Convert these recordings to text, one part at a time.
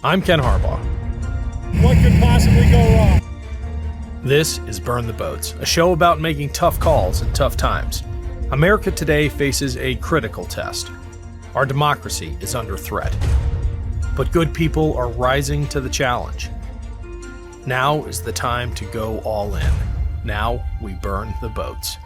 I'm Ken Harbaugh. What could possibly go wrong? This is Burn the Boats, a show about making tough calls in tough times. America today faces a critical test. Our democracy is under threat. But good people are rising to the challenge. Now is the time to go all in. Now we burn the boats.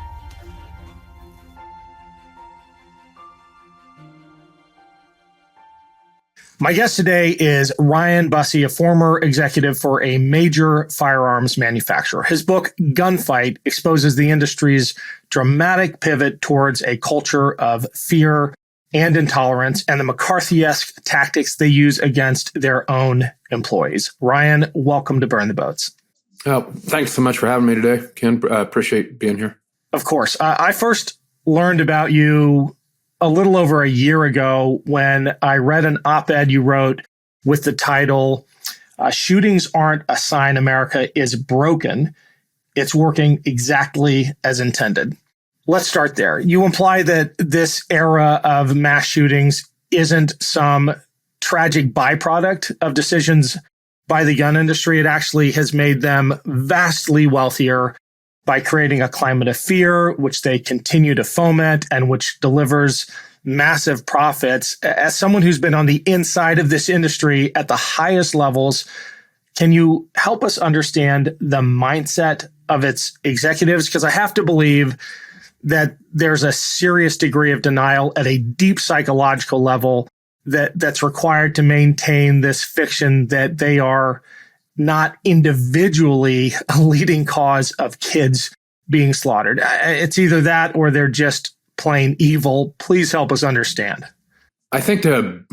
My guest today is Ryan Busse, a former executive for a major firearms manufacturer. His book, Gunfight, exposes the industry's dramatic pivot towards a culture of fear and intolerance and the McCarthyesque tactics they use against their own employees. Ryan, welcome to Burn the Boats. Oh, thanks so much for having me today, Ken. Appreciate being here. Of course. I first learned about you a little over a year ago when I read an op-ed you wrote with the title, Shootings Aren't a Sign America is Broken. It's working exactly as intended. Let's start there. You imply that this era of mass shootings isn't some tragic byproduct of decisions by the gun industry. It actually has made them vastly wealthier by creating a climate of fear, which they continue to foment and which delivers massive profits. As someone who's been on the inside of this industry at the highest levels, can you help us understand the mindset of its executives? Because I have to believe that there's a serious degree of denial at a deep psychological level that's required to maintain this fiction that they are not individually a leading cause of kids being slaughtered. It's either that or they're just plain evil. Please help us understand. I think and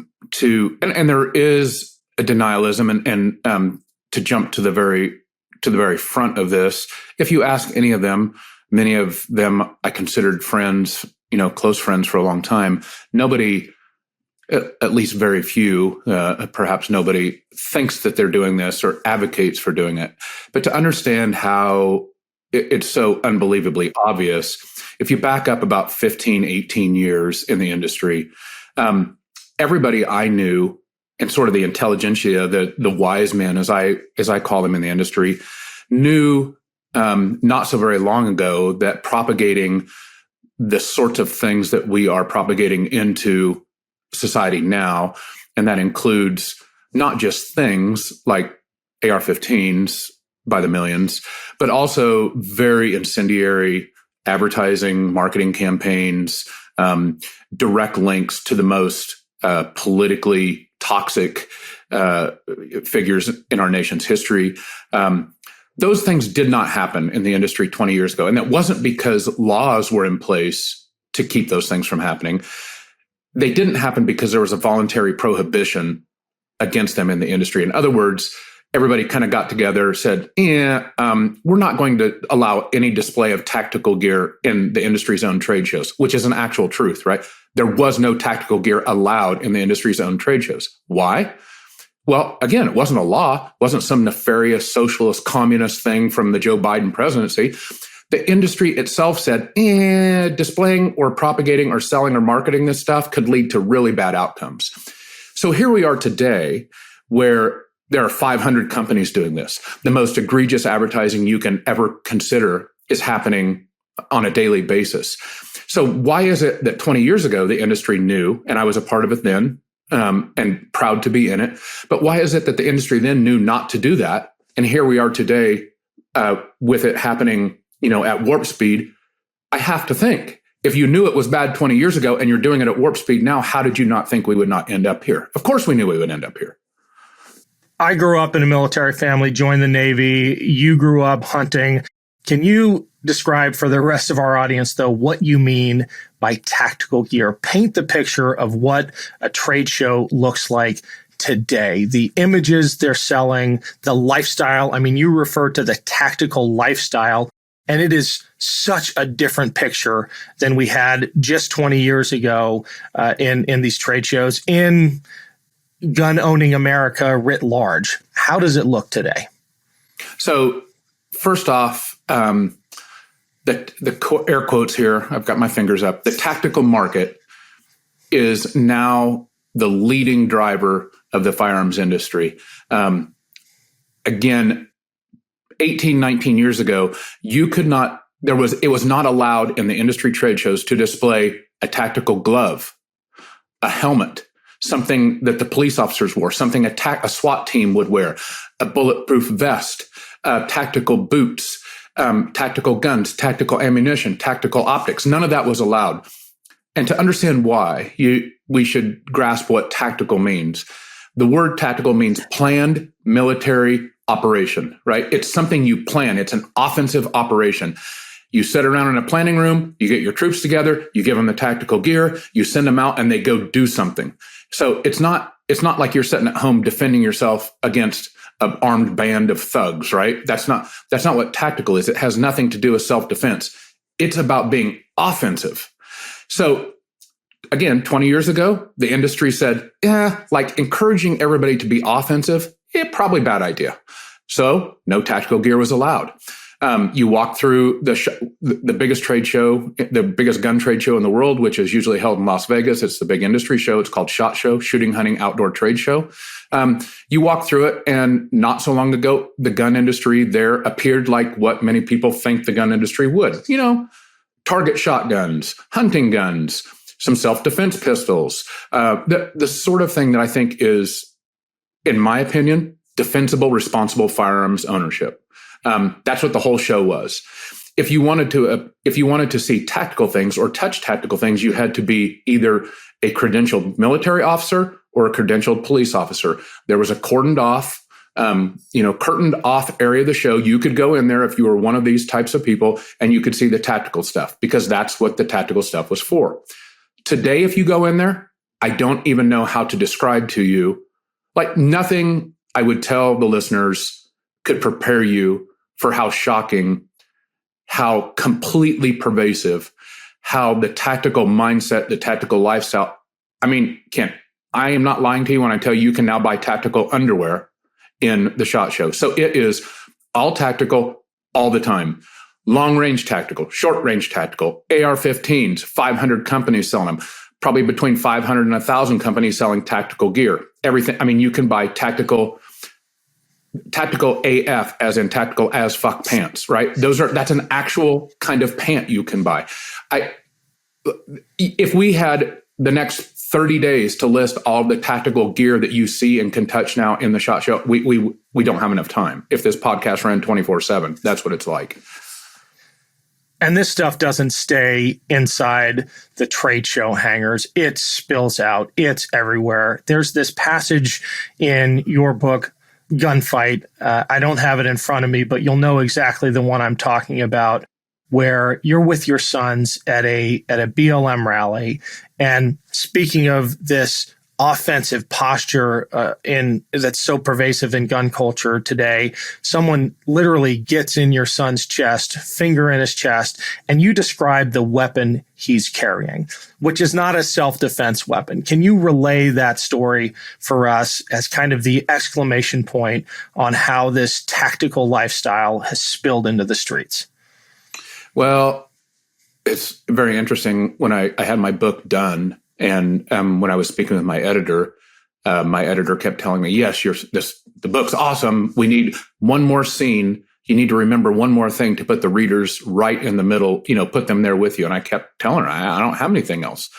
there is a denialism, and to jump to the very front of this, if you ask any of them, many of them I considered friends, close friends for a long time. Nobody, at least very few, perhaps nobody, thinks that they're doing this or advocates for doing it. But to understand how it's so unbelievably obvious, if you back up about 15, 18 years in the industry, everybody I knew, and sort of the intelligentsia, the wise men, as I call them in the industry, knew not so very long ago that propagating the sorts of things that we are propagating into society now, and that includes not just things like AR-15s by the millions, but also very incendiary advertising, marketing campaigns, direct links to the most politically toxic figures in our nation's history. Those things did not happen in the industry 20 years ago. And that wasn't because laws were in place to keep those things from happening. They didn't happen because there was a voluntary prohibition against them in the industry. In other words, everybody kind of got together, said, we're not going to allow any display of tactical gear in the industry's own trade shows, which is an actual truth, right? There was no tactical gear allowed in the industry's own trade shows. Why? Well, again, it wasn't a law, wasn't some nefarious socialist communist thing from the Joe Biden presidency. The industry itself said, displaying or propagating or selling or marketing this stuff could lead to really bad outcomes. So here we are today where there are 500 companies doing this. The most egregious advertising you can ever consider is happening on a daily basis. So why is it that 20 years ago the industry knew, and I was a part of it then, and proud to be in it, but why is it that the industry then knew not to do that? And here we are today with it happening at warp speed. I have to think, if you knew it was bad 20 years ago and you're doing it at warp speed now, how did you not think we would not end up here? Of course we knew we would end up here. I grew up in a military family, joined the Navy. You grew up hunting. Can you describe for the rest of our audience, though, what you mean by tactical gear? Paint the picture of what a trade show looks like today, the images they're selling, the lifestyle. I mean, you refer to the tactical lifestyle, and it is such a different picture than we had just 20 years ago in these trade shows, in gun-owning America writ large. How does it look today? So first off, the air quotes here, I've got my fingers up. The tactical market is now the leading driver of the firearms industry. Again, 18, 19 years ago, it was not allowed in the industry trade shows to display a tactical glove, a helmet, something that the police officers wore, something a SWAT team would wear, a bulletproof vest, tactical boots, tactical guns, tactical ammunition, tactical optics. None of that was allowed. And to understand why, we should grasp what tactical means. The word tactical means planned military operation, right? It's something you plan. It's an offensive operation. You sit around in a planning room, you get your troops together, you give them the tactical gear, you send them out and they go do something. So it's not like you're sitting at home defending yourself against an armed band of thugs, right? That's not what tactical is. It has nothing to do with self-defense. It's about being offensive. So again, 20 years ago, the industry said, like encouraging everybody to be offensive, probably bad idea. So no tactical gear was allowed. You walk through the biggest trade show, the biggest gun trade show in the world, which is usually held in Las Vegas. It's the big industry show. It's called SHOT Show, Shooting, Hunting, Outdoor Trade Show. You walk through it, and not so long ago, the gun industry there appeared like what many people think the gun industry would. Target shotguns, hunting guns, some self-defense pistols, the sort of thing that I think is, in my opinion, defensible, responsible firearms ownership. That's what the whole show was. If you wanted to see tactical things or touch tactical things, you had to be either a credentialed military officer or a credentialed police officer. There was a curtained off area of the show. You could go in there if you were one of these types of people, and you could see the tactical stuff, because that's what the tactical stuff was for. Today, if you go in there, I don't even know how to describe to you, like nothing I would tell the listeners could prepare you for how shocking, how completely pervasive, how the tactical mindset, the tactical lifestyle. I mean, Ken, I am not lying to you when I tell you can now buy tactical underwear in the SHOT Show. So it is all tactical all the time. Long range tactical, short range tactical, AR-15s, 500 companies selling them, probably between 500 and 1,000 companies selling tactical gear. Everything. I mean, you can buy tactical AF, as in tactical as fuck pants, right? That's an actual kind of pant you can buy. If we had the next 30 days to list all the tactical gear that you see and can touch now in the SHOT Show, we don't have enough time. If this podcast ran 24/7, that's what it's like. And this stuff doesn't stay inside the trade show hangars. It spills out. It's everywhere. There's this passage in your book, Gunfight. I don't have it in front of me, but you'll know exactly the one I'm talking about, where you're with your sons at a BLM rally. And speaking of this offensive posture that's so pervasive in gun culture today, someone literally gets in your son's chest, finger in his chest, and you describe the weapon he's carrying, which is not a self-defense weapon. Can you relay that story for us as kind of the exclamation point on how this tactical lifestyle has spilled into the streets? Well, it's very interesting. When I had my book done, and when I was speaking with my editor kept telling me, yes, the book's awesome. We need one more scene. You need to remember one more thing to put the readers right in the middle, put them there with you. And I kept telling her, I don't have anything else.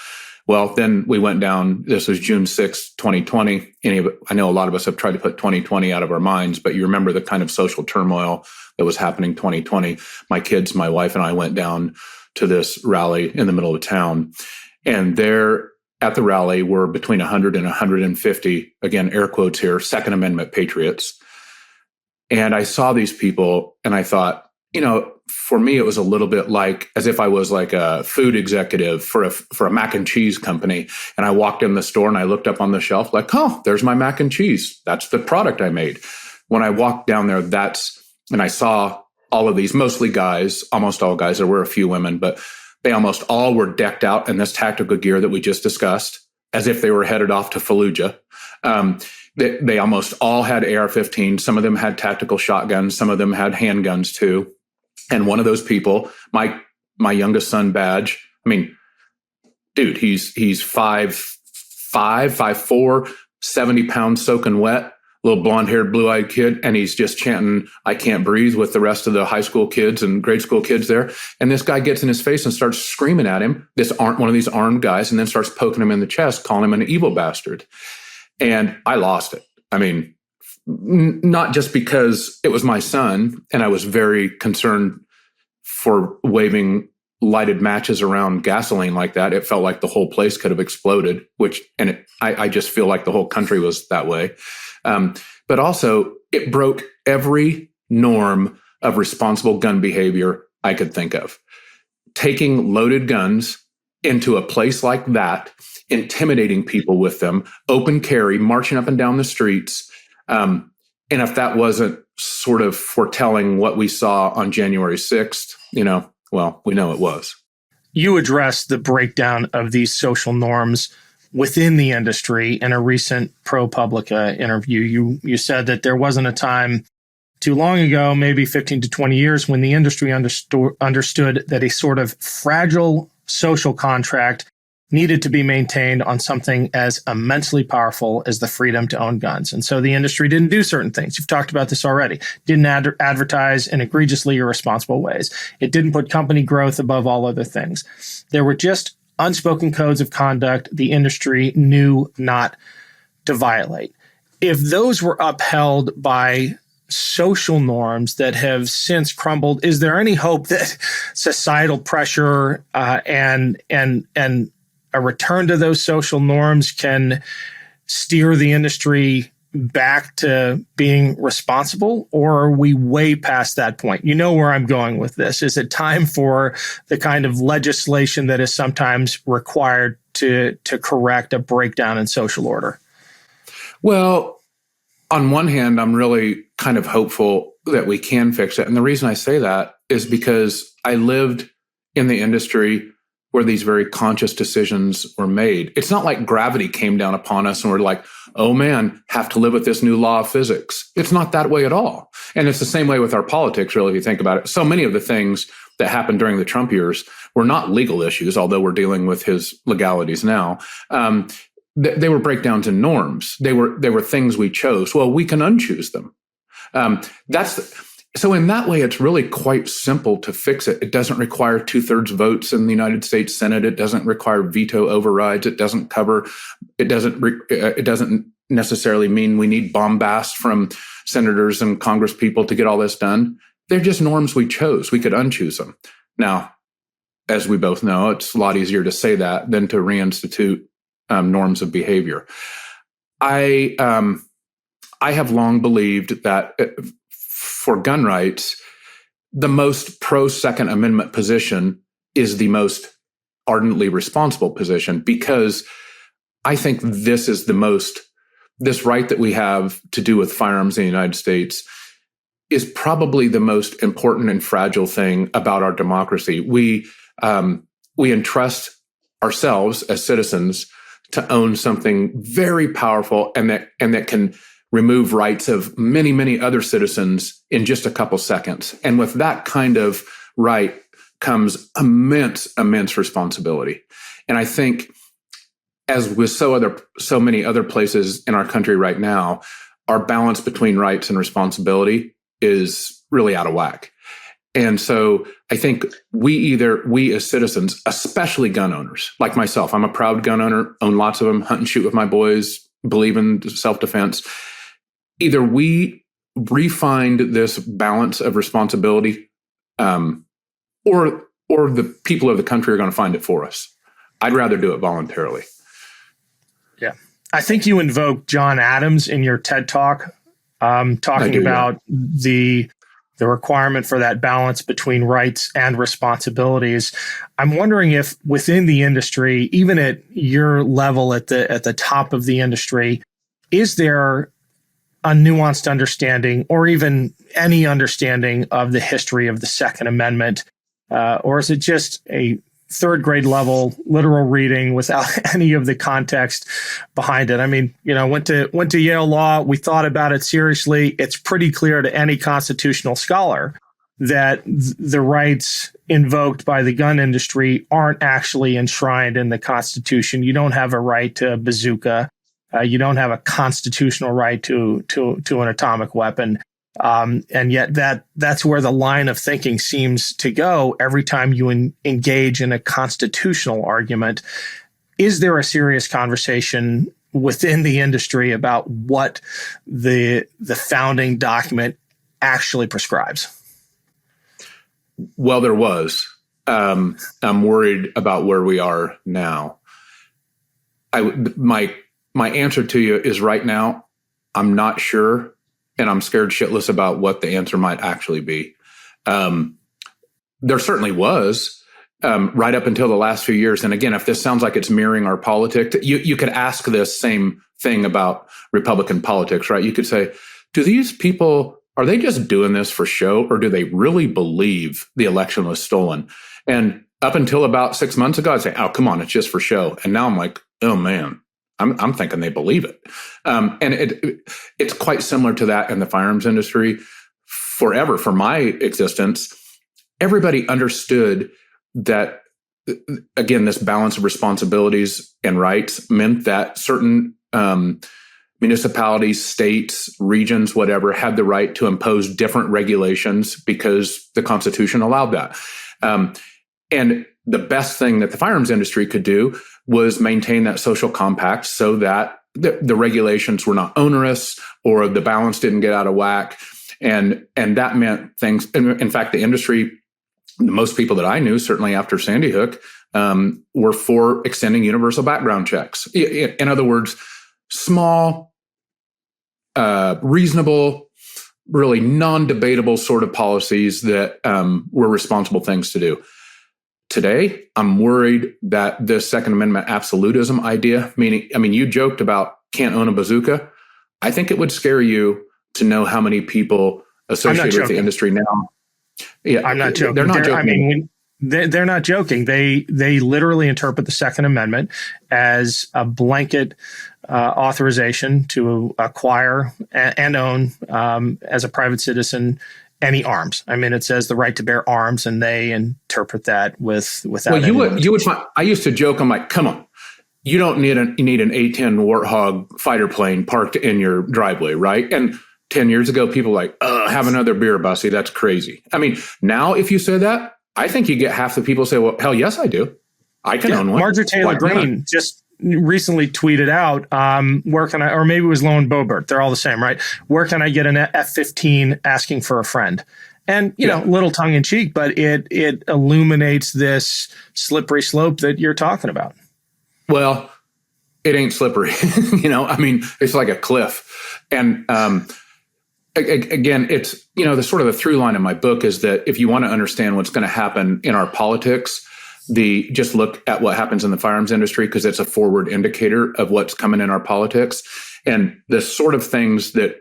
Well, then we went down, this was June 6th, 2020. I know a lot of us have tried to put 2020 out of our minds, but you remember the kind of social turmoil that was happening 2020. My kids, my wife, and I went down to this rally in the middle of town. And there at the rally were between 100 and 150, again, air quotes here, Second Amendment patriots. And I saw these people and I thought, for me, it was a little bit like as if I was like a food executive for a mac and cheese company. And I walked in the store and I looked up on the shelf like, oh, there's my mac and cheese. That's the product I made. When I walked down there, and I saw all of these, mostly guys, almost all guys. There were a few women, but they almost all were decked out in this tactical gear that we just discussed, as if they were headed off to Fallujah. They almost all had AR-15. Some of them had tactical shotguns. Some of them had handguns too. And one of those people, my youngest son, Badge, I mean, dude, he's 5'4", 70 pounds soaking wet, little blonde-haired, blue-eyed kid, and he's just chanting, "I can't breathe," with the rest of the high school kids and grade school kids there. And this guy gets in his face and starts screaming at him, one of these armed guys, and then starts poking him in the chest, calling him an evil bastard. And I lost it. I mean, not just because it was my son, and I was very concerned for waving lighted matches around gasoline like that. It felt like the whole place could have exploded, I just feel like the whole country was that way. But also, it broke every norm of responsible gun behavior I could think of. Taking loaded guns into a place like that, intimidating people with them, open carry, marching up and down the streets. And if that wasn't sort of foretelling what we saw on January 6th, well, we know it was. You addressed the breakdown of these social norms within the industry in a recent ProPublica interview. You said that there wasn't a time too long ago, maybe 15 to 20 years, when the industry understood that a sort of fragile social contract needed to be maintained on something as immensely powerful as the freedom to own guns. And so the industry didn't do certain things. You've talked about this already. Didn't advertise in egregiously irresponsible ways. It didn't put company growth above all other things. There were just unspoken codes of conduct the industry knew not to violate. If those were upheld by social norms that have since crumbled, is there any hope that societal pressure and a return to those social norms can steer the industry back to being responsible, or are we way past that point? You know where I'm going with this. Is it time for the kind of legislation that is sometimes required to correct a breakdown in social order? Well, on one hand, I'm really kind of hopeful that we can fix it. And the reason I say that is because I lived in the industry where these very conscious decisions were made. It's not like gravity came down upon us and we're like, oh man, have to live with this new law of physics. It's not that way at all. And it's the same way with our politics, really, if you think about it. So many of the things that happened during the Trump years were not legal issues, although we're dealing with his legalities now. They were breakdowns in norms. They were things we chose. Well, we can unchoose them. So in that way, it's really quite simple to fix it. It doesn't require 2/3 votes in the United States Senate. It doesn't require veto overrides. It doesn't necessarily mean we need bombast from senators and Congress people to get all this done. They're just norms we chose. We could unchoose them. Now, as we both know, it's a lot easier to say that than to reinstitute norms of behavior. I have long believed that for gun rights, the most pro-Second Amendment position is the most ardently responsible position, because I think this right that we have to do with firearms in the United States is probably the most important and fragile thing about our democracy. We entrust ourselves as citizens to own something very powerful and that can remove rights of many, many other citizens in just a couple seconds. And with that kind of right comes immense responsibility. And I think, as with so many other places in our country right now, our balance between rights and responsibility is really out of whack. And so I think we as citizens, especially gun owners, like myself, I'm a proud gun owner, own lots of them, hunt and shoot with my boys, believe in self-defense. Either we refind this balance of responsibility, or the people of the country are going to find it for us. I'd rather do it voluntarily. Yeah. I think you invoked John Adams in your TED Talk, talking about the requirement for that balance between rights and responsibilities. I'm wondering if within the industry, even at your level at the top of the industry, is there a nuanced understanding or even any understanding of the history of the Second Amendment? Or is it just a third grade level literal reading without any of the context behind it? I mean, went to Yale Law. We thought about it seriously. It's pretty clear to any constitutional scholar that the rights invoked by the gun industry aren't actually enshrined in the Constitution. You don't have a right to a bazooka. You don't have a constitutional right to an atomic weapon. And yet that's where the line of thinking seems to go every time you engage in a constitutional argument. Is there a serious conversation within the industry about what the founding document actually prescribes? Well, there was. I'm worried about where we are now. My answer to you is right now, I'm not sure, and I'm scared shitless about what the answer might actually be. There certainly was right up until the last few years. And again, if this sounds like it's mirroring our politics, you could ask this same thing about Republican politics, right? You could say, do these people, are they just doing this for show, or do they really believe the election was stolen? And up until about 6 months ago, I'd say, oh, come on, it's just for show. And now I'm like, oh man, I'm thinking they believe it. And it's quite similar to that in the firearms industry. Forever, for my existence, everybody understood that, again, this balance of responsibilities and rights meant that certain municipalities, states, regions, whatever, had the right to impose different regulations because the Constitution allowed that. And the best thing that the firearms industry could do was maintain that social compact so that the regulations were not onerous or the balance didn't get out of whack. And that meant things. In fact, the industry, most people that I knew, certainly after Sandy Hook, were for extending universal background checks. In other words, small, reasonable, really non-debatable sort of policies that were responsible things to do. Today, I'm worried that the Second Amendment absolutism idea, meaning, you joked about can't own a bazooka. I think it would scare you to know how many people associated with the industry now. Yeah, I'm not joking. They're not joking. They're not joking. They literally interpret the Second Amendment as a blanket authorization to acquire and own, as a private citizen, any arms. It says the right to bear arms, and they interpret that without. Well, you would find. I used to joke. I'm like, come on, you don't need an A-10 Warthog fighter plane parked in your driveway, right? And 10 years ago, people were like, have another beer, Busse. That's crazy. Now if you say that, I think you get half the people say, well, hell yes, I do. I can own one. Marjorie Taylor Greene just recently tweeted out, where can I, or maybe it was Lone Bobert. They're all the same, right? Where can I get an F-15 asking for a friend? And, little tongue in cheek, but it illuminates this slippery slope that you're talking about. Well, it ain't slippery. It's like a cliff. And, again, it's, the sort of the through line of my book is that if you want to understand what's going to happen in our politics, just look at what happens in the firearms industry, because it's a forward indicator of what's coming in our politics. And the sort of things that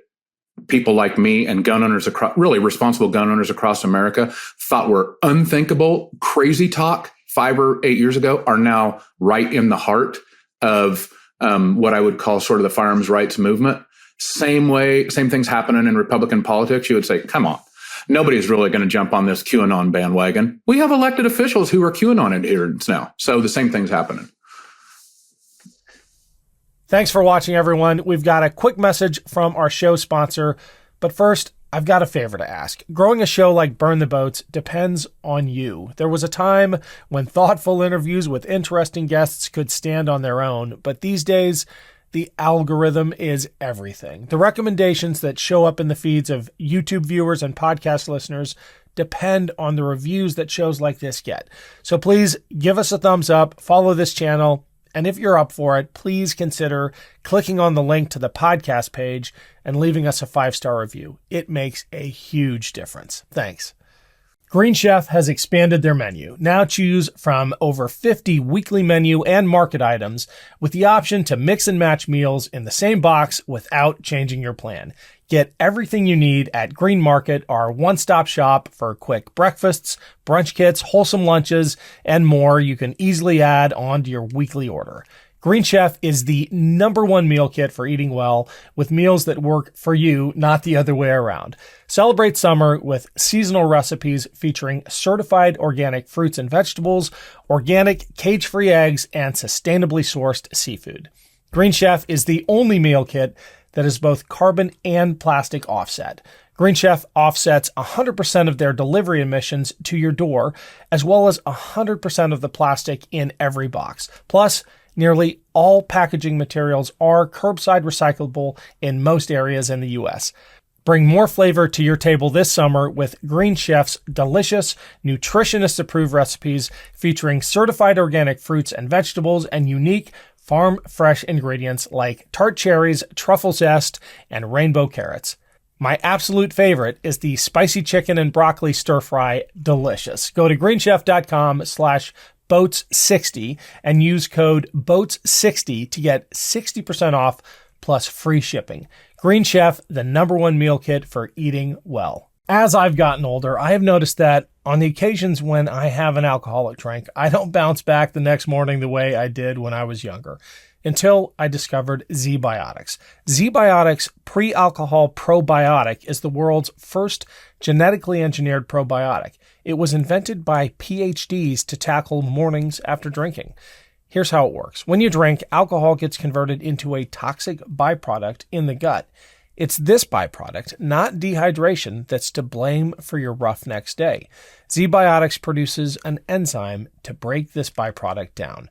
people like me and gun owners really responsible gun owners across America thought were unthinkable, crazy talk 5 or 8 years ago are now right in the heart of what I would call sort of the firearms rights movement. Same things happening in Republican politics. You would say, come on, nobody's really going to jump on this QAnon bandwagon. We have elected officials who are QAnon adherents now. So the same thing's happening. Thanks for watching, everyone. We've got a quick message from our show sponsor. But first, I've got a favor to ask. Growing a show like Burn the Boats depends on you. There was a time when thoughtful interviews with interesting guests could stand on their own, but these days, the algorithm is everything. The recommendations that show up in the feeds of YouTube viewers and podcast listeners depend on the reviews that shows like this get. So please give us a thumbs up, follow this channel, and if you're up for it, please consider clicking on the link to the podcast page and leaving us a 5-star review. It makes a huge difference. Thanks. Green Chef has expanded their menu. Now choose from over 50 weekly menu and market items with the option to mix and match meals in the same box without changing your plan. Get everything you need at Green Market, our one-stop shop for quick breakfasts, brunch kits, wholesome lunches, and more you can easily add on to your weekly order. Green Chef is the #1 meal kit for eating well, with meals that work for you, not the other way around. Celebrate summer with seasonal recipes featuring certified organic fruits and vegetables, organic cage-free eggs, and sustainably sourced seafood. Green Chef is the only meal kit that is both carbon and plastic offset. Green Chef offsets 100% of their delivery emissions to your door, as well as 100% of the plastic in every box. Plus, nearly all packaging materials are curbside recyclable in most areas in the U.S. Bring more flavor to your table this summer with Green Chef's delicious, nutritionist-approved recipes featuring certified organic fruits and vegetables and unique farm-fresh ingredients like tart cherries, truffle zest, and rainbow carrots. My absolute favorite is the spicy chicken and broccoli stir fry. Delicious. Go to greenchef.com/boats60 and use code BOATS60 to get 60% off plus free shipping. Green Chef, the #1 meal kit for eating well. As I've gotten older, I have noticed that on the occasions when I have an alcoholic drink, I don't bounce back the next morning the way I did when I was younger. Until I discovered ZBiotics. ZBiotics pre-alcohol probiotic is the world's first genetically engineered probiotic. It was invented by PhDs to tackle mornings after drinking. Here's how it works. When you drink, alcohol gets converted into a toxic byproduct in the gut. It's this byproduct, not dehydration, that's to blame for your rough next day. ZBiotics produces an enzyme to break this byproduct down.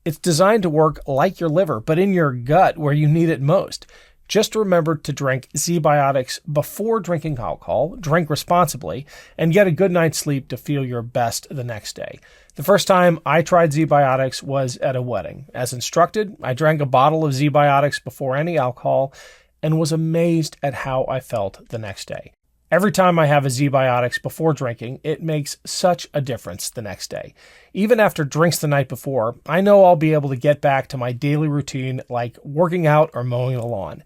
It's designed to work like your liver, but in your gut where you need it most. Just remember to drink ZBiotics before drinking alcohol, drink responsibly, and get a good night's sleep to feel your best the next day. The first time I tried ZBiotics was at a wedding. As instructed, I drank a bottle of ZBiotics before any alcohol and was amazed at how I felt the next day. Every time I have a ZBiotics before drinking, it makes such a difference the next day. Even after drinks the night before, I know I'll be able to get back to my daily routine like working out or mowing the lawn.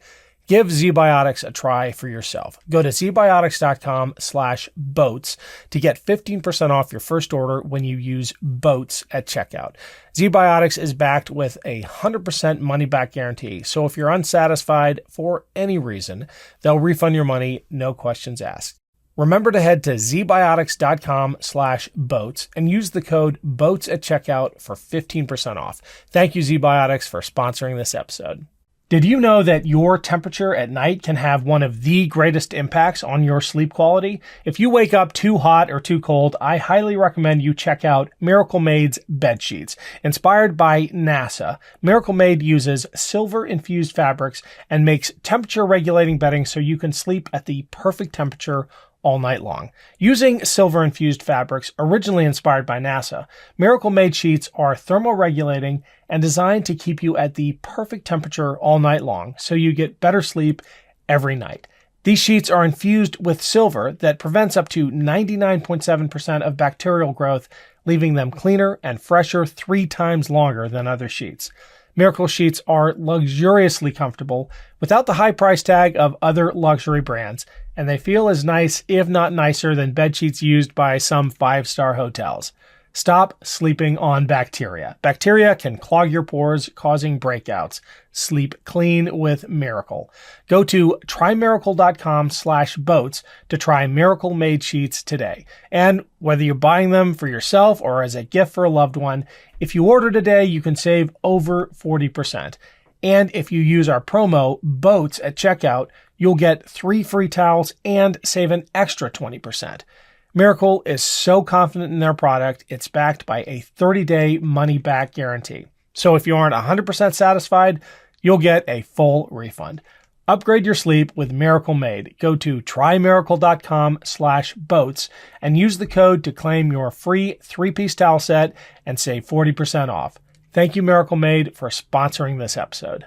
Give ZBiotics a try for yourself. Go to zbiotics.com/boats to get 15% off your first order when you use BOATS at checkout. ZBiotics is backed with a 100% money-back guarantee, so if you're unsatisfied for any reason, they'll refund your money, no questions asked. Remember to head to zbiotics.com/boats and use the code BOATS at checkout for 15% off. Thank you, ZBiotics, for sponsoring this episode. Did you know that your temperature at night can have one of the greatest impacts on your sleep quality? If you wake up too hot or too cold, I highly recommend you check out Miracle Made's bed sheets. Inspired by NASA, Miracle Made uses silver-infused fabrics and makes temperature-regulating bedding so you can sleep at the perfect temperature all night long. Using silver-infused fabrics originally inspired by NASA, Miracle Made sheets are thermoregulating and designed to keep you at the perfect temperature all night long so you get better sleep every night. These sheets are infused with silver that prevents up to 99.7% of bacterial growth, leaving them cleaner and fresher 3 times longer than other sheets. Miracle sheets are luxuriously comfortable without the high price tag of other luxury brands, and they feel as nice, if not nicer, than bed sheets used by some 5-star hotels. Stop sleeping on bacteria. Bacteria can clog your pores, causing breakouts. Sleep clean with Miracle. Go to trymiracle.com/boats to try Miracle Made sheets today. And whether you're buying them for yourself or as a gift for a loved one, if you order today, you can save over 40%. And if you use our promo BOATS at checkout, you'll get 3 free towels and save an extra 20%. Miracle is so confident in their product, it's backed by a 30-day money-back guarantee. So if you aren't 100% satisfied, you'll get a full refund. Upgrade your sleep with Miracle Made. Go to trymiracle.com/boats and use the code to claim your free 3-piece towel set and save 40% off. Thank you, Miracle Made, for sponsoring this episode.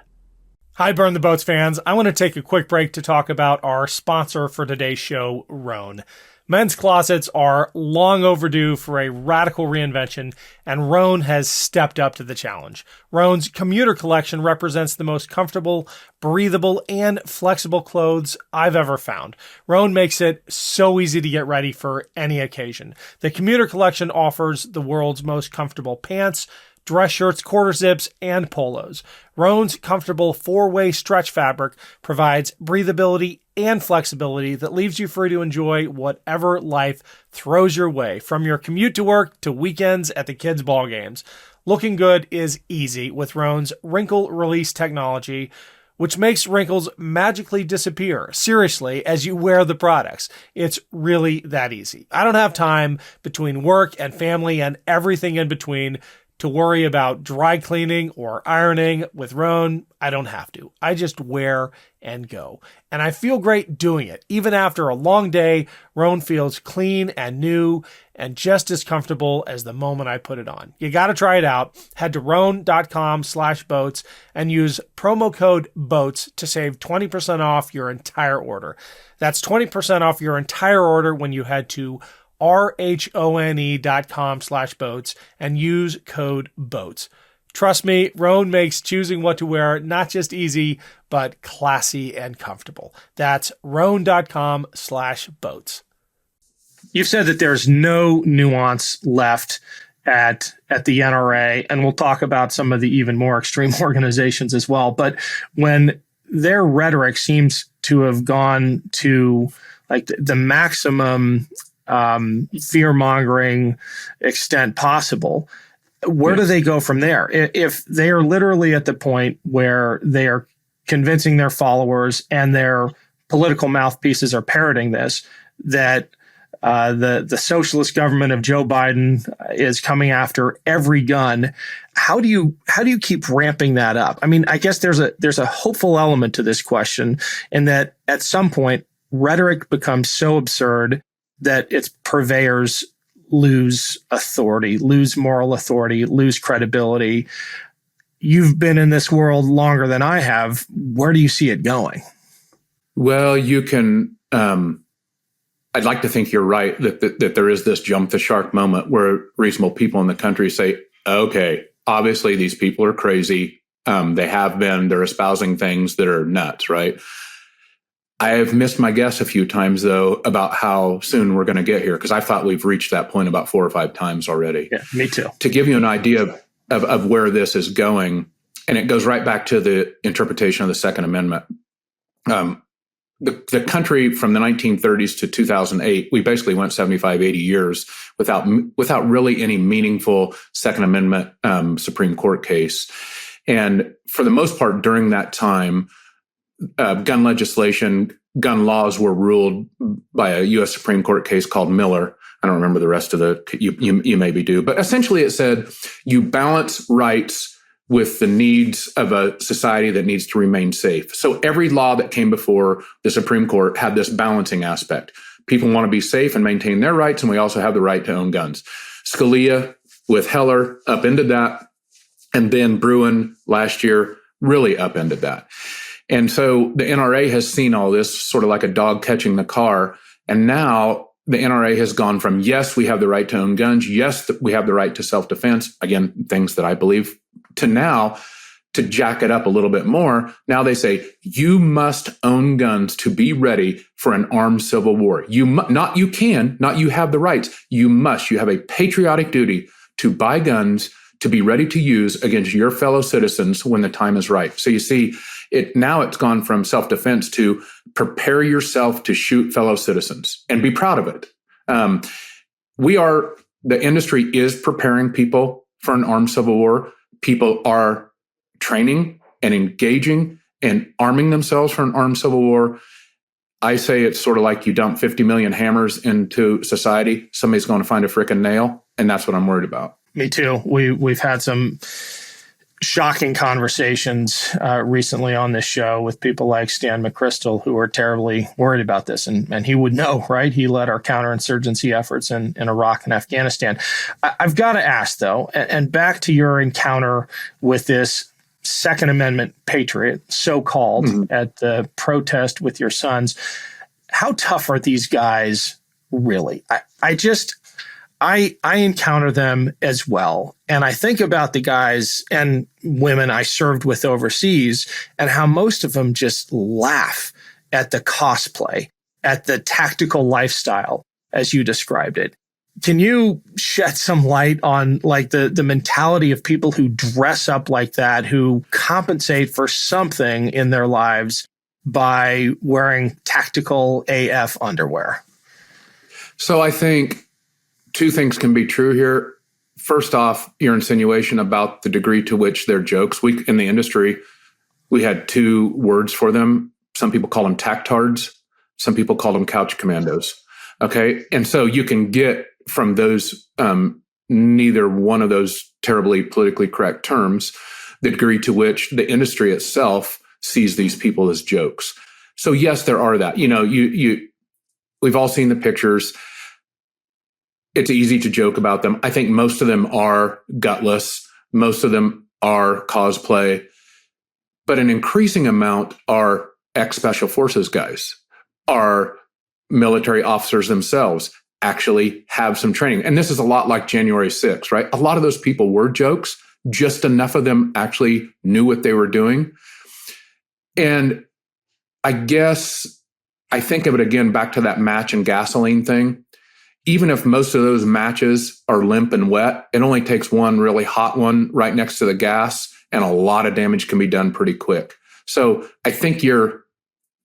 Hi, Burn the Boats fans. I want to take a quick break to talk about our sponsor for today's show, Rhone. Men's closets are long overdue for a radical reinvention, and Rhone has stepped up to the challenge. Rhone's commuter collection represents the most comfortable, breathable, and flexible clothes I've ever found. Rhone makes it so easy to get ready for any occasion. The commuter collection offers the world's most comfortable pants, dress shirts, quarter zips, and polos. Rhone's comfortable 4-way stretch fabric provides breathability and flexibility that leaves you free to enjoy whatever life throws your way, from your commute to work to weekends at the kids' ball games. Looking good is easy with Rhone's wrinkle release technology, which makes wrinkles magically disappear, seriously, as you wear the products. It's really that easy. I don't have time between work and family and everything in between to worry about dry cleaning or ironing. With Rhone, I don't have to. I just wear and go. And I feel great doing it. Even after a long day, Rhone feels clean and new and just as comfortable as the moment I put it on. You got to try it out. Head to Rhone.com/boats and use promo code BOATS to save 20% off your entire order. That's 20% off your entire order when you head to RHONE.com/boats and use code BOATS. Trust me, Rhone makes choosing what to wear not just easy, but classy and comfortable. That's Rhone.com/boats. You've said that there's no nuance left at the NRA, and we'll talk about some of the even more extreme organizations as well. But when their rhetoric seems to have gone to like the maximum fear-mongering extent possible, where do they go from there? If they are literally at the point where they are convincing their followers and their political mouthpieces are parroting this, that the socialist government of Joe Biden is coming after every gun, how do you keep ramping that up? I mean, I guess there's a hopeful element to this question in that at some point rhetoric becomes so absurd that its purveyors lose authority, lose moral authority, lose credibility. You've been in this world longer than I have. Where do you see it going? Well, you can, I'd like to think you're right that there is this jump the shark moment where reasonable people in the country say, okay, obviously these people are crazy. They're espousing things that are nuts, right? I have missed my guess a few times, though, about how soon we're going to get here, because I thought we've reached that point about 4 or 5 times already. Yeah, me too. To give you an idea of where this is going, and it goes right back to the interpretation of the Second Amendment. The country from the 1930s to 2008, we basically went 75, 80 years without really any meaningful Second Amendment Supreme Court case. And for the most part, during that time, gun legislation, gun laws were ruled by a U.S. Supreme Court case called Miller. I don't remember the rest of you maybe do. But essentially it said you balance rights with the needs of a society that needs to remain safe. So every law that came before the Supreme Court had this balancing aspect. People want to be safe and maintain their rights, and we also have the right to own guns. Scalia with Heller upended that, and then Bruin last year really upended that. And so the NRA has seen all this sort of like a dog catching the car. And now the NRA has gone from, yes, we have the right to own guns. Yes, we have the right to self-defense. Again, things that I believe, to now to jack it up a little bit more. Now they say, you must own guns to be ready for an armed civil war. Not you have the rights. You must. You have a patriotic duty to buy guns to be ready to use against your fellow citizens when the time is right. So you see, it's gone from self-defense to prepare yourself to shoot fellow citizens and be proud of it. The industry is preparing people for an armed civil war. People are training and engaging and arming themselves for an armed civil war. I say it's sort of like you dump 50 million hammers into society. Somebody's going to find a frickin' nail. And that's what I'm worried about. Me too. We've had some shocking conversations recently on this show with people like Stan McChrystal, who are terribly worried about this. And he would know, right? He led our counterinsurgency efforts in Iraq and Afghanistan. I've got to ask, though, and back to your encounter with this Second Amendment patriot, so-called, at the protest with your sons, how tough are these guys really? I encounter them as well. And I think about the guys and women I served with overseas and how most of them just laugh at the cosplay, at the tactical lifestyle, as you described it. Can you shed some light on like the mentality of people who dress up like that, who compensate for something in their lives by wearing tactical AF underwear? So I think two things can be true here. first off, your insinuation about the degree to which they're jokes. In the industry, we had two words for them. Some people call them tactards. Some people call them couch commandos. Okay. And so you can get from those, neither one of those terribly politically correct terms, the degree to which the industry itself sees these people as jokes. So yes, there are that. We've all seen the pictures. It's easy to joke about them. I think most of them are gutless. Most of them are cosplay, but an increasing amount are ex-special forces guys, are military officers themselves, actually have some training. And this is a lot like January 6th, right? A lot of those people were jokes. Just enough of them actually knew what they were doing. And I guess I think of it again back to that match and gasoline thing. Even if most of those matches are limp and wet, it only takes one really hot one right next to the gas, and a lot of damage can be done pretty quick. So I think your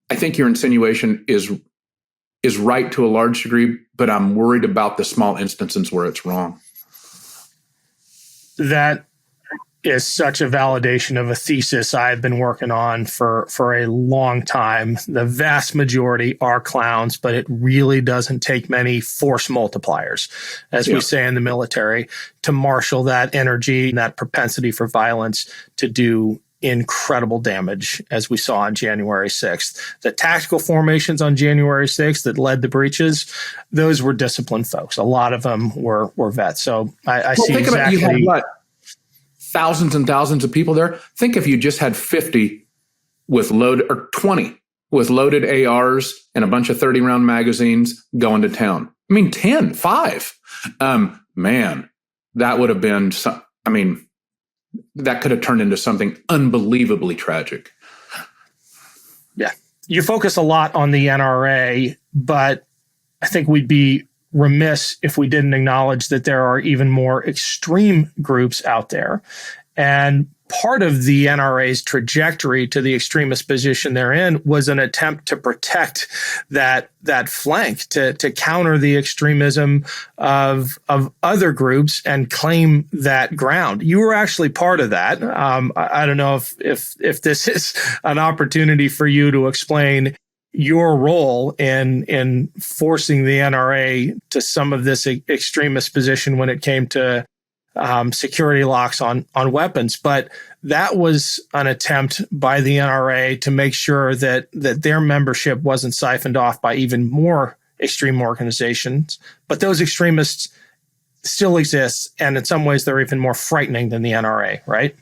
insinuation is right to a large degree, but I'm worried about the small instances where it's wrong. That is such a validation of a thesis I've been working on for a long time. The vast majority are clowns, but it really doesn't take many force multipliers, as we say in the military, to marshal that energy and that propensity for violence to do incredible damage, as we saw on January 6th. The tactical formations on January 6th that led the breaches, those were disciplined folks. A lot of them were vets. So I see exactly. You had what? Thousands and thousands of people there. Think if you just had 50 with loaded, or 20 with loaded ARs and a bunch of 30-round magazines going to town. I mean, 5. Man, that would have been that could have turned into something unbelievably tragic. Yeah. You focus a lot on the NRA, but I think we'd be remiss if we didn't acknowledge that there are even more extreme groups out there. And part of the NRA's trajectory to the extremist position they're in was an attempt to protect that flank, to counter the extremism of other groups and claim that ground. You were actually part of that. I don't know if this is an opportunity for you to explain your role in forcing the NRA to some of this extremist position when it came to security locks on weapons. But that was an attempt by the NRA to make sure that their membership wasn't siphoned off by even more extreme organizations. But those extremists still exist, and in some ways they're even more frightening than the NRA, right?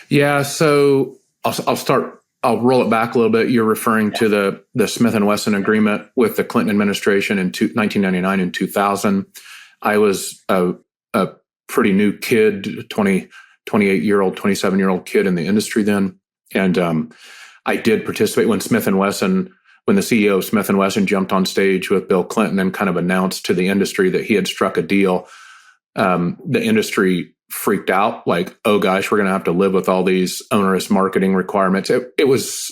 Yeah, so I'll roll it back a little bit. You're referring to the Smith & Wesson agreement with the Clinton administration in 1999 and 2000. I was a pretty new kid, 28-year-old, 27-year-old kid in the industry then. And I did participate when the CEO of Smith & Wesson jumped on stage with Bill Clinton and kind of announced to the industry that he had struck a deal. The industry freaked out, like, oh gosh, we're going to have to live with all these onerous marketing requirements. It was,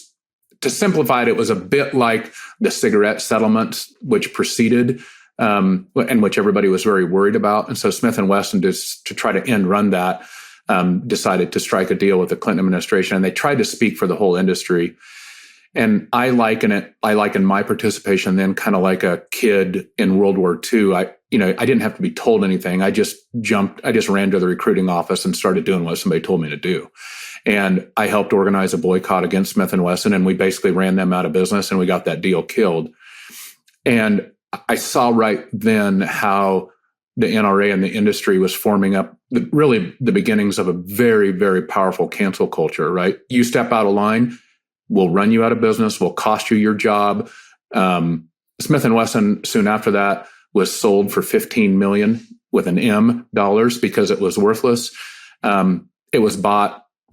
to simplify it, it was a bit like the cigarette settlements which preceded, and which everybody was very worried about. And so Smith & Wesson, just to try to end run that, decided to strike a deal with the Clinton administration, and they tried to speak for the whole industry. And I liken my participation then kind of like a kid in World War II. I didn't have to be told anything. I just ran to the recruiting office and started doing what somebody told me to do. And I helped organize a boycott against Smith & Wesson, and we basically ran them out of business, and we got that deal killed. And I saw right then how the NRA and the industry was forming up really the beginnings of a very, very powerful cancel culture, right? You step out of line, we'll run you out of business, we'll cost you your job. Smith & Wesson, soon after that, was sold for $15 million with an M dollars because it was worthless. It was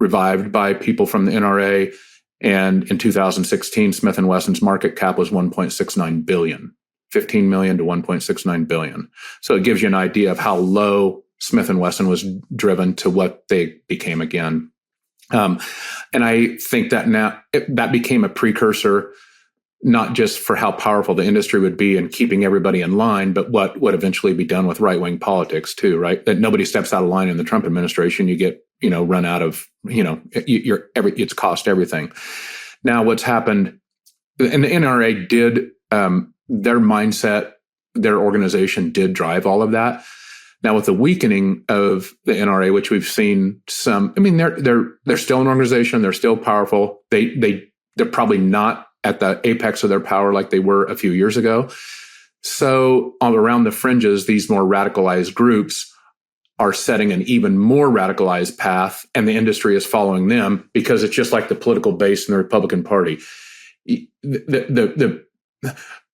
revived by people from the NRA. And in 2016, Smith & Wesson's market cap was $1.69 billion, 15 million to 1.69 billion. So it gives you an idea of how low Smith & Wesson was driven to what they became again. And I think that now that became a precursor not just for how powerful the industry would be in keeping everybody in line, but what would eventually be done with right-wing politics too, right? That nobody steps out of line in the Trump administration. You get, run out of, it's cost everything. Now what's happened, and the NRA did, their mindset, their organization did drive all of that. Now with the weakening of the NRA, which we've seen some, they're still an organization. They're still powerful. They're probably not at the apex of their power like they were a few years ago. So around the fringes, these more radicalized groups are setting an even more radicalized path, and the industry is following them because it's just like the political base in the Republican Party. The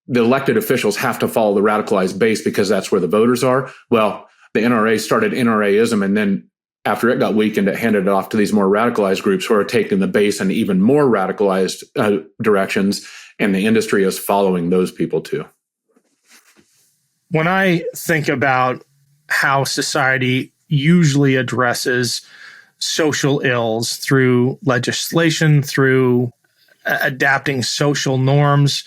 elected officials have to follow the radicalized base because that's where the voters are. Well, the NRA started NRAism, and then after it got weakened, it handed it off to these more radicalized groups who are taking the base in even more radicalized directions, and the industry is following those people too. When I think about how society usually addresses social ills through legislation, through adapting social norms,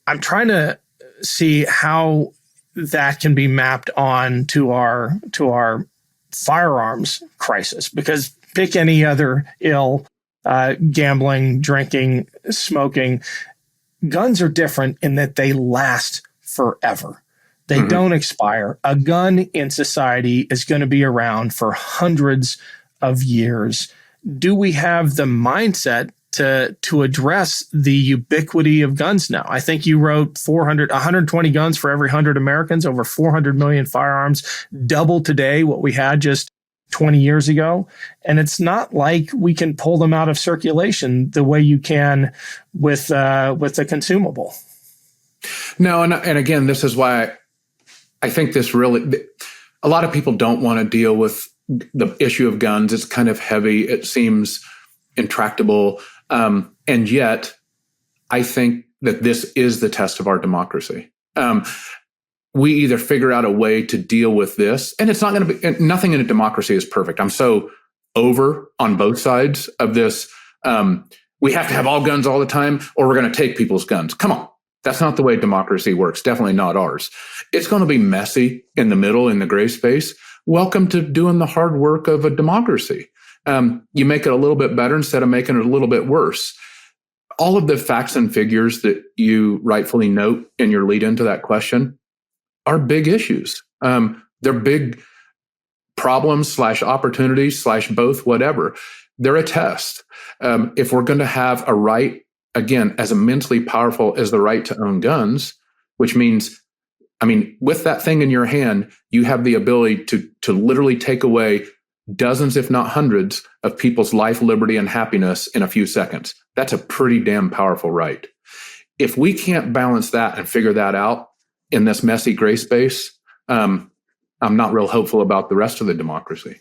I'm trying to see how that can be mapped on to our firearms crisis, because pick any other ill, gambling, drinking, smoking, guns are different in that they last forever. They don't expire. A gun in society is going to be around for hundreds of years. Do we have the mindset to address the ubiquity of guns now? I think you wrote 120 guns for every 100 Americans, over 400 million firearms, double today what we had just 20 years ago. And it's not like we can pull them out of circulation the way you can with a consumable. No, and again, this is why I think this really, a lot of people don't want to deal with the issue of guns. It's kind of heavy. It seems intractable. And yet, I think that this is the test of our democracy. We either figure out a way to deal with this, and it's not going to be, nothing in a democracy is perfect. I'm so over on both sides of this. We have to have all guns all the time, or we're going to take people's guns. Come on. That's not the way democracy works. Definitely not ours. It's going to be messy in the middle, in the gray space. Welcome to doing the hard work of a democracy. You make it a little bit better instead of making it a little bit worse. All of the facts and figures that you rightfully note in your lead into that question are big issues. They're big problems / opportunities / both, whatever. They're a test. If we're going to have a right, again, as immensely powerful as the right to own guns, which means, with that thing in your hand, you have the ability to literally take away dozens, if not hundreds, of people's life, liberty, and happiness in a few seconds. That's a pretty damn powerful right. If we can't balance that and figure that out in this messy gray space, I'm not real hopeful about the rest of the democracy.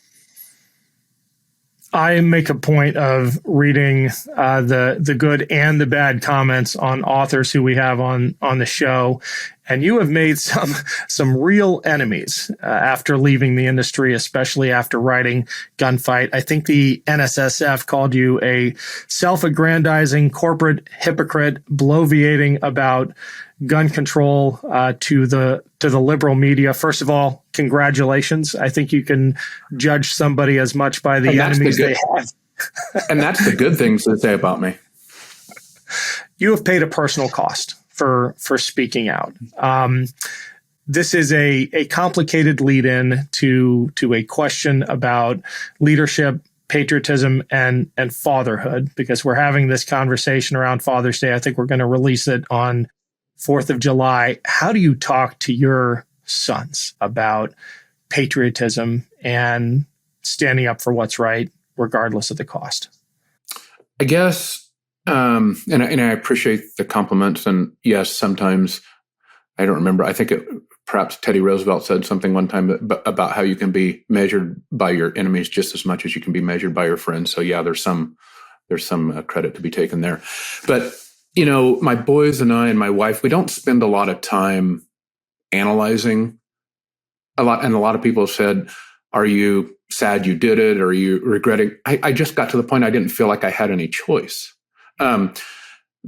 I make a point of reading the good and the bad comments on authors who we have on the show, and you have made some real enemies after leaving the industry, especially after writing Gunfight. I think the NSSF called you a self-aggrandizing corporate hypocrite, bloviating about gun control to the liberal media. First of all, congratulations. I think you can judge somebody as much by the enemies they have. And that's the good things to say about me. You have paid a personal cost for speaking out. This is a complicated lead-in to a question about leadership, patriotism, and fatherhood, because we're having this conversation around Father's Day. I think we're going to release it on 4th of July. How do you talk to your sons about patriotism and standing up for what's right, regardless of the cost? I guess, and I appreciate the compliments. And yes, sometimes I don't remember. I think perhaps Teddy Roosevelt said something one time about how you can be measured by your enemies just as much as you can be measured by your friends. So yeah, there's some credit to be taken there. But my boys and I and my wife, we don't spend a lot of time analyzing a lot. And a lot of people have said, are you sad you did it? Or are you regretting? I just got to the point I didn't feel like I had any choice.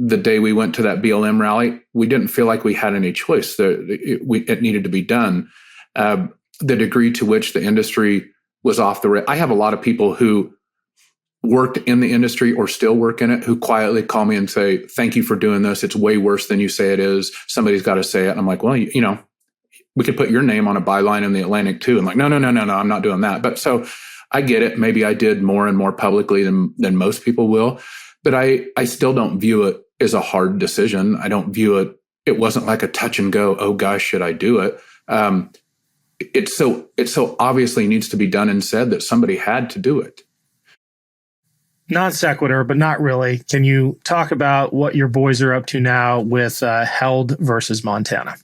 the day we went to that BLM rally, we didn't feel like we had any choice. It needed to be done. The degree to which the industry was off the rail. I have a lot of people who worked in the industry or still work in it who quietly call me and say, thank you for doing this. It's way worse than you say it is. Somebody's got to say it. And I'm like, well, you know, we could put your name on a byline in the Atlantic too. I'm like, no, I'm not doing that. But so I get it. Maybe I did more and more publicly than most people will. But I still don't view it as a hard decision. I don't view it. It wasn't like a touch and go, oh gosh, should I do it? It so obviously needs to be done and said that somebody had to do it. Non sequitur, but not really. Can you talk about what your boys are up to now with Held versus Montana?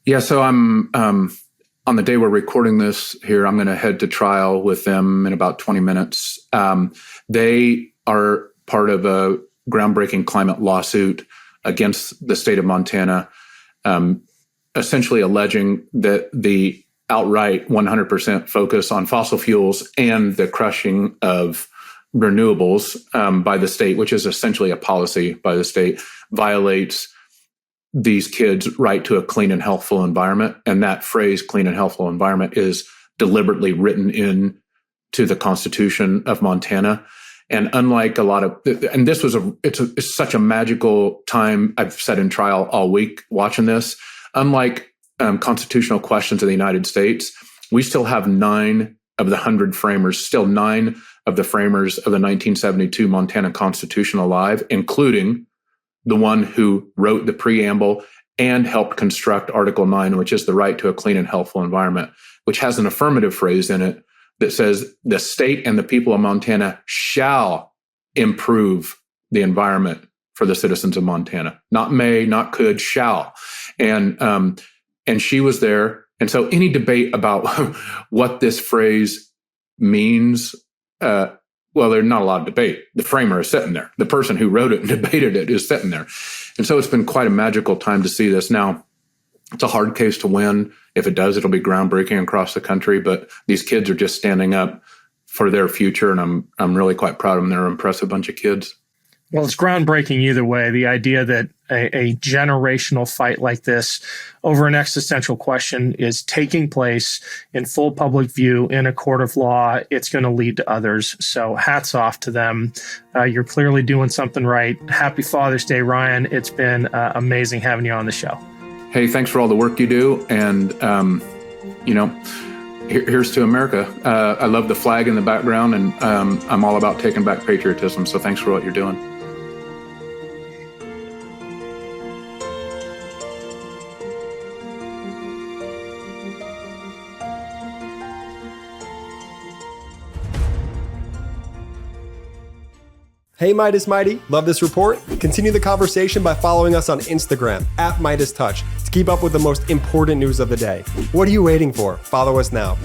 Yeah, so I'm on the day we're recording this here, I'm going to head to trial with them in about 20 minutes. They are part of a groundbreaking climate lawsuit against the state of Montana, essentially alleging that the outright 100% focus on fossil fuels and the crushing of renewables by the state, which is essentially a policy by the state, violates these kids' right to a clean and healthful environment. And that phrase, clean and healthful environment, is deliberately written in to the Constitution of Montana. And unlike a lot of, and this was it's such a magical time. I've sat in trial all week watching this. Unlike constitutional questions in the United States, we still have 9 of the 100 framers, still 9 of the framers of the 1972 Montana Constitution alive, including the one who wrote the preamble and helped construct Article 9, which is the right to a clean and healthful environment, which has an affirmative phrase in it that says the state and the people of Montana shall improve the environment for the citizens of Montana. Not may, not could, shall. And she was there. And so any debate about what this phrase means, well, there's not a lot of debate. The framer is sitting there. The person who wrote it and debated it is sitting there. And so it's been quite a magical time to see this. Now, it's a hard case to win. If it does, it'll be groundbreaking across the country. But these kids are just standing up for their future, and I'm really quite proud of them. They're an impressive bunch of kids. Well, it's groundbreaking either way. The idea that a generational fight like this over an existential question is taking place in full public view in a court of law, it's going to lead to others. So hats off to them. You're clearly doing something right. Happy Father's Day, Ryan. It's been amazing having you on the show. Hey, thanks for all the work you do. And, here's to America. I love the flag in the background, and I'm all about taking back patriotism. So thanks for what you're doing. Hey Meidas Mighty, love this report? Continue the conversation by following us on Instagram @MeidasTouch to keep up with the most important news of the day. What are you waiting for? Follow us now.